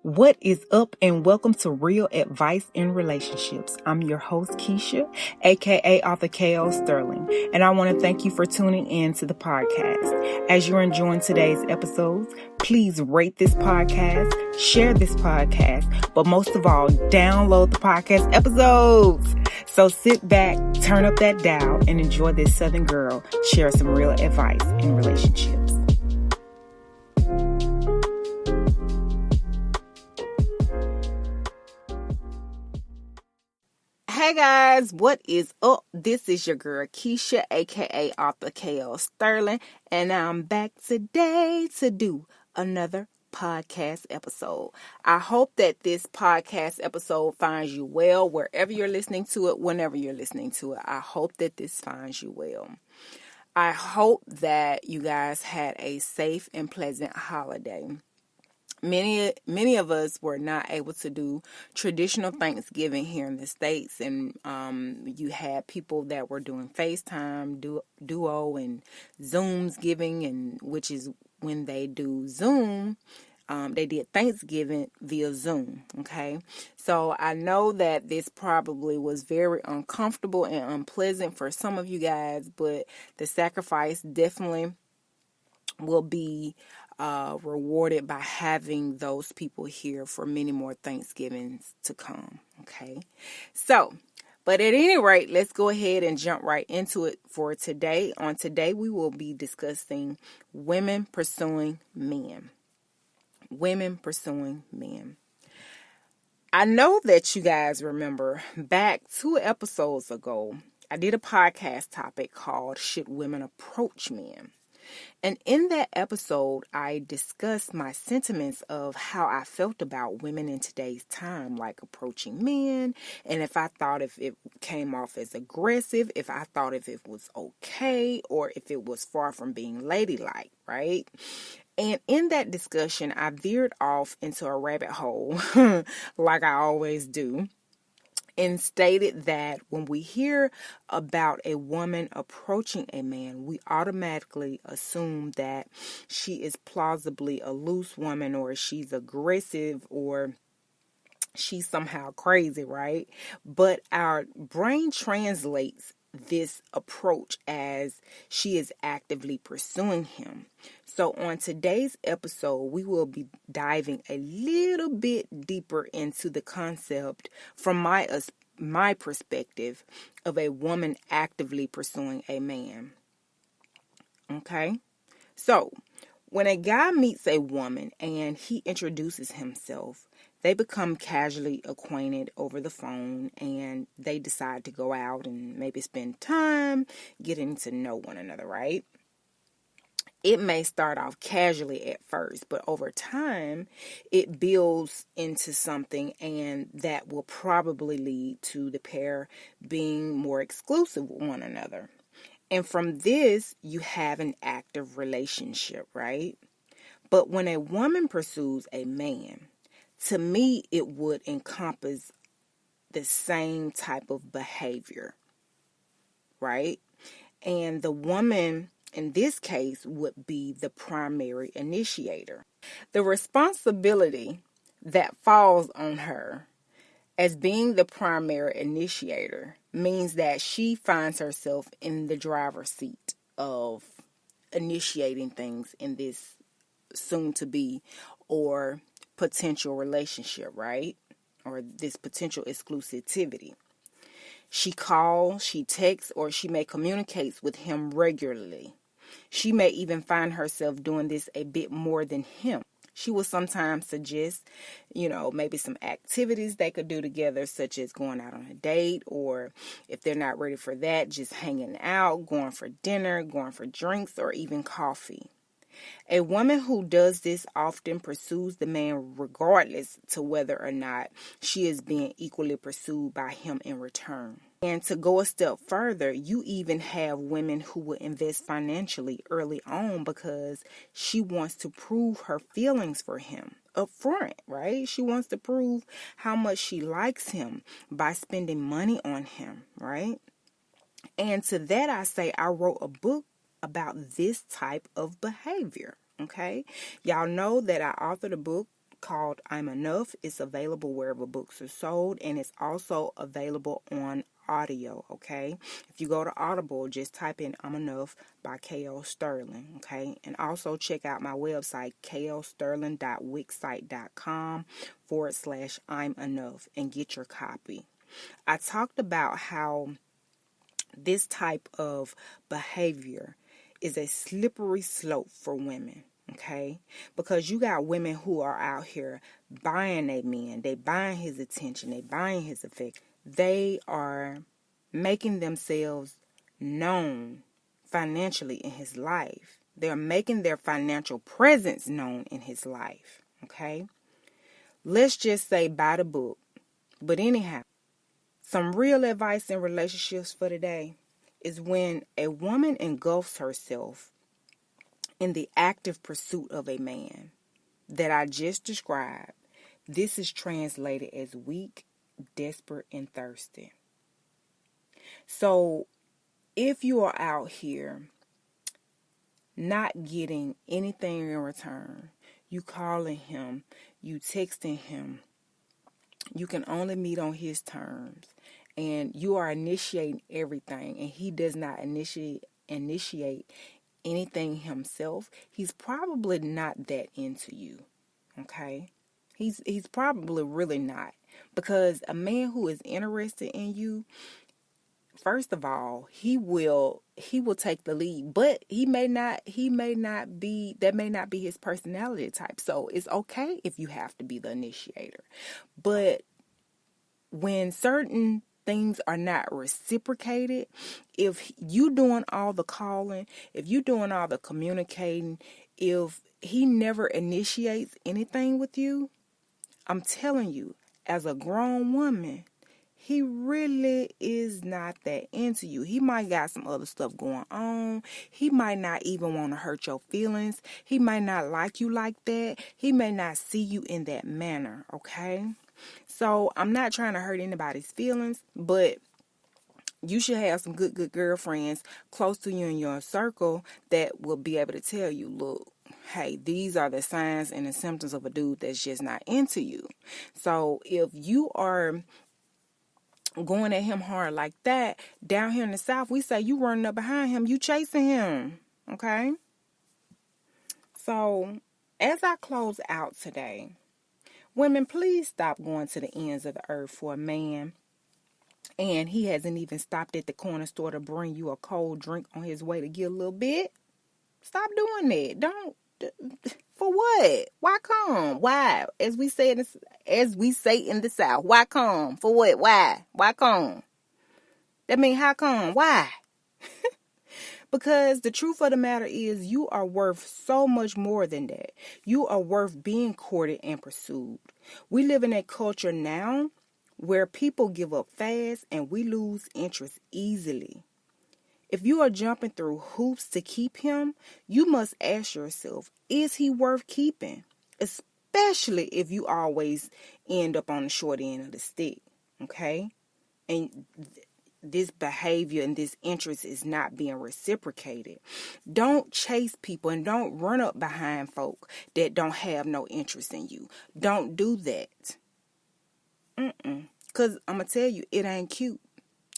What is up, and welcome to Real Advice in Relationships. I'm your host, Keisha, aka Author K.O. Sterling, and I want to thank you for tuning in to the podcast. As you're enjoying today's episodes, please rate this podcast, share this podcast, but most of all, download the podcast episodes. So sit back, turn up that dial, and enjoy this Southern girl share some real advice in relationships. Hey guys, what is up? This is your girl Keisha, aka Author K.O. Sterling, and I'm back today to do another podcast episode. I hope that this podcast episode finds you well wherever you're listening to it, whenever you're listening to it. I hope that this finds you well. I hope that you guys had a safe and pleasant holiday. Many of us were not able to do traditional Thanksgiving here in the States, and you had people that were doing FaceTime, Duo, and Zoom's giving, and which is when they do Zoom. They did Thanksgiving via Zoom, okay? So I know that this probably was very uncomfortable and unpleasant for some of you guys, but the sacrifice definitely will be rewarded by having those people here for many more Thanksgivings to come, okay? So, but at any rate, let's go ahead and jump right into it for today. On today, we will be discussing women pursuing men. Women pursuing men. I know that you guys remember back 2 episodes ago, I did a podcast topic called Should Women Approach Men? And in that episode, I discussed my sentiments of how I felt about women in today's time, like approaching men, and if I thought if it came off as aggressive, if I thought if it was okay, or if it was far from being ladylike, right? And in that discussion, I veered off into a rabbit hole, like I always do, and stated that when we hear about a woman approaching a man, we automatically assume that she is plausibly a loose woman, or she's aggressive, or she's somehow crazy, right? But our brain translates this approach as she is actively pursuing him. So on today's episode, we will be diving a little bit deeper into the concept from my perspective of a woman actively pursuing a man. Okay? So, when a guy meets a woman and he introduces himself, they become casually acquainted over the phone, and they decide to go out and maybe spend time getting to know one another, right? It may start off casually at first, but over time, it builds into something, and that will probably lead to the pair being more exclusive with one another. And from this, you have an active relationship, right? But when a woman pursues a man, to me, it would encompass the same type of behavior, right? And the woman, in this case, would be the primary initiator. The responsibility that falls on her as being the primary initiator means that she finds herself in the driver's seat of initiating things in this soon-to-be or potential relationship, right? Or this potential exclusivity. She calls, she texts, or she may communicate with him regularly. She may even find herself doing this a bit more than him. She will sometimes suggest, maybe some activities they could do together, such as going out on a date, or if they're not ready for that, just hanging out, going for dinner, going for drinks, or even coffee. A woman who does this often pursues the man regardless to whether or not she is being equally pursued by him in return. And to go a step further, you even have women who will invest financially early on because she wants to prove her feelings for him up front, right? She wants to prove how much she likes him by spending money on him, right? And to that I say, I wrote a book about this type of behavior, okay? Y'all know that I authored a book called I'm Enough. It's available wherever books are sold, and it's also available on audio, okay? If you go to Audible, just type in I'm Enough by K.L. Sterling, okay? And also check out my website, klsterling.wixsite.com/I'm Enough, and get your copy. I talked about how this type of behavior is a slippery slope for women, okay? Because you got women who are out here buying a man. They buying his attention. They buying his affection. They are making themselves known financially in his life. They're making their financial presence known in his life, okay? Let's just say by the book. But anyhow, some real advice in relationships for today is when a woman engulfs herself in the active pursuit of a man that I just described. This is translated as weak, desperate, and thirsty. So if you are out here not getting anything in return, you calling him, you texting him, you can only meet on his terms, and you are initiating everything, and he does not initiate anything himself, he's probably not that into you, okay? He's probably really not, because a man who is interested in you, first of all, he will take the lead, but that may not be his personality type. So it's okay if you have to be the initiator. But when certain things are not reciprocated, if you doing all the calling, if you doing all the communicating, if he never initiates anything with you, I'm telling you, as a grown woman, he really is not that into you. He might got some other stuff going on. He might not even want to hurt your feelings. He might not like you like that. He may not see you in that manner, okay? So I'm not trying to hurt anybody's feelings, but you should have some good girlfriends close to you in your circle that will be able to tell you, look, hey, these are the signs and the symptoms of a dude that's just not into you. So if you are going at him hard like that, down here in the South, we say you running up behind him, you chasing him, okay? So as I close out today, women, please stop going to the ends of the earth for a man, and he hasn't even stopped at the corner store to bring you a cold drink on his way to get a little bit. Stop doing that. Don't. For what? Why come? Why? As we say in the South, why come? For what? Why? Why come? That means how come? Why? Because the truth of the matter is, you are worth so much more than that. You are worth being courted and pursued. We live in a culture now where people give up fast and we lose interest easily. If you are jumping through hoops to keep him, you must ask yourself, is he worth keeping? Especially if you always end up on the short end of the stick, okay? And this behavior and this interest is not being reciprocated. Don't chase people and don't run up behind folk that don't have no interest in you. Don't do that. Because I'm going to tell you, it ain't cute.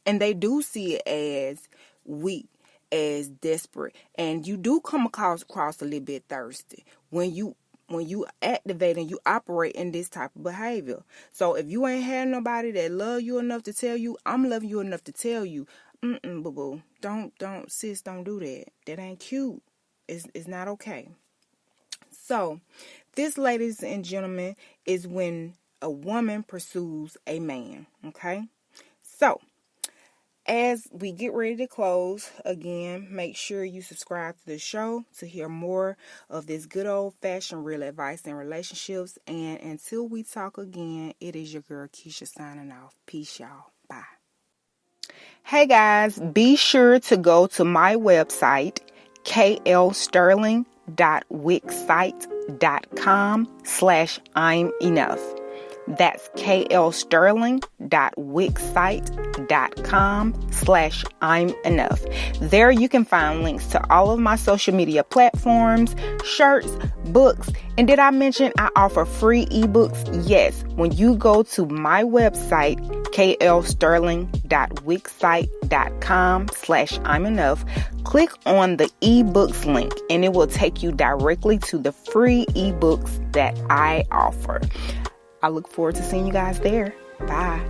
And they do see it as weak, as desperate, and you do come across a little bit thirsty when you activate and you operate in this type of behavior. So if you ain't had nobody that love you enough to tell you, I'm loving you enough to tell you, boo-boo, don't sis, don't do that. That ain't cute. It's not okay. So this, ladies and gentlemen, is when a woman pursues a man, okay? So as we get ready to close, again, make sure you subscribe to the show to hear more of this good old-fashioned real advice in relationships. And until we talk again, it is your girl Keisha signing off. Peace, y'all. Bye. Hey, guys, be sure to go to my website, klsterling.wixsite.com/I'm enough. That's klsterling.wixsite.com www.klssterling.com/I'm enough. There you can find links to all of my social media platforms, shirts, books, and did I mention I offer free ebooks? Yes, when you go to my website, klsterling.wixsite.com/I'm enough, click on the ebooks link and it will take you directly to the free ebooks that I offer. I look forward to seeing you guys there. Bye.